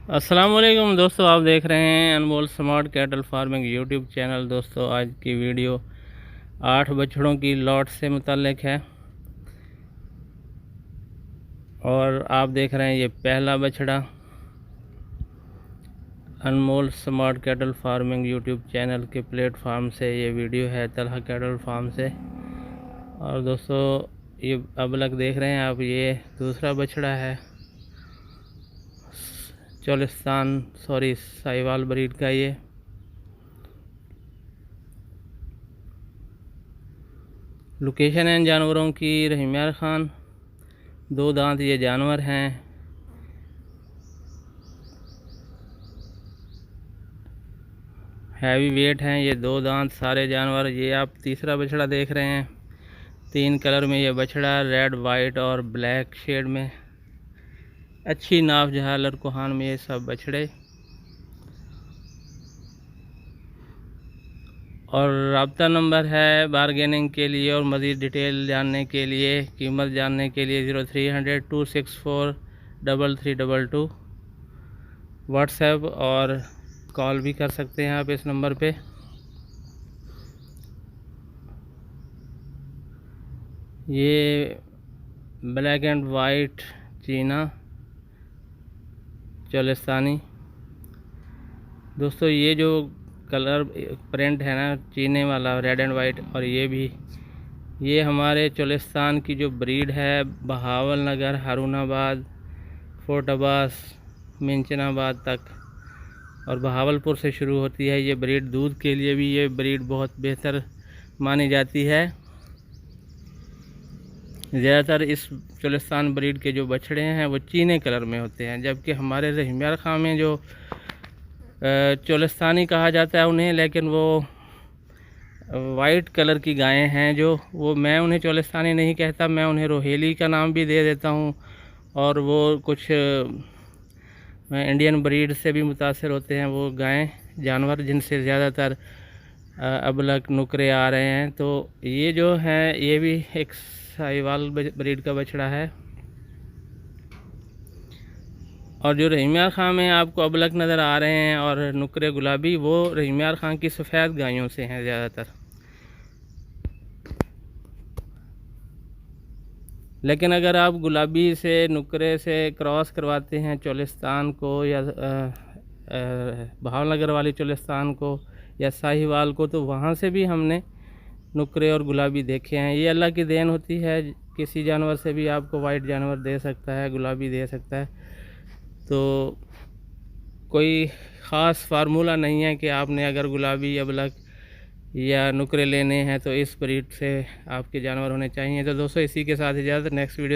अस्सलाम वालेकुम दोस्तों, आप देख रहे हैं Anmol smart cattle farming YouTube channel. दोस्तों, आज की वीडियो 8 बछड़ों की लॉट से मुताल्लिक है और आप देख रहे हैं ये पहला बछड़ा। Anmol smart cattle farming YouTube channel के प्लेटफार्म से ये वीडियो है, तलहा कैटल फार्म से। और दोस्तों, ये अबलक देख रहे हैं आप, ये दूसरा बछड़ा है साहिवाल ब्रीड का। ये लोकेशन है इन जानवरों की रहीमियार ख़ान। 2 दांत ये जानवर हैं। हैवी वेट हैं ये 2 दांत सारे जानवर। ये आप तीसरा बछड़ा देख रहे हैं, 3 कलर में ये बछड़ा, रेड, वाइट और ब्लैक शेड में। अच्छी नाफ झालर कोहान में ये सब बछड़े। और रब्ता नंबर है बारगेनिंग के लिए और मज़ीद डिटेल जानने के लिए, कीमत जानने के लिए 0300 264 3322 व्हाट्सएप और कॉल भी कर सकते हैं आप इस नंबर पे। ये ब्लैक एंड वाइट चीना चोलिस्तानी। दोस्तों, ये जो कलर प्रिंट है ना चीने वाला, रेड एंड वाइट, और ये भी, ये हमारे चोलिस्तान की जो ब्रीड है, बहावल नगर, हारूनाबाद, फोर्ट अब्बास, मिंचनाबाद तक और बहावलपुर से शुरू होती है ये ब्रीड। दूध के लिए भी ये ब्रीड बहुत बेहतर मानी जाती है। ज़्यादातर इस चोलिस्तान ब्रीड के जो बछड़े हैं वो चीने कलर में होते हैं, जबकि हमारे रहीमियार ख़ान में जो चोलिस्तानी कहा जाता है उन्हें, लेकिन वो वाइट कलर की गायें हैं जो, वो मैं उन्हें चोलिस्तानी नहीं कहता, मैं उन्हें रोहेली का नाम भी दे देता हूँ। और वो कुछ इंडियन ब्रीड से भी मुतासिर होते हैं वो गायें, जानवर, जिनसे ज़्यादातर अबलक नुकरे आ रहे हैं। तो ये जो है ये भी एक साहिवाल ब्रीड का बछड़ा है। और जो रहीमियार ख़ान में आपको अबलक नज़र आ रहे हैं और नुकरे गुलाबी, वो रहीमियार ख़ान की सफ़ेद गायों से हैं ज़्यादातर। लेकिन अगर आप गुलाबी से नुकरे से क्रॉस करवाते हैं चोलिस्तान को या भावनगर वाली चोलिस्तान को या साहिवाल को, तो वहाँ से भी हमने नुकरे और गुलाबी देखे हैं। ये अल्लाह की देन होती है, किसी जानवर से भी आपको वाइट जानवर दे सकता है, गुलाबी दे सकता है। तो कोई ख़ास फार्मूला नहीं है कि आपने अगर गुलाबी अबलक या नुकरे लेने हैं तो इस ब्रीड से आपके जानवर होने चाहिए। तो दोस्तों, इसी के साथ इजाज़त, नेक्स्ट वीडियो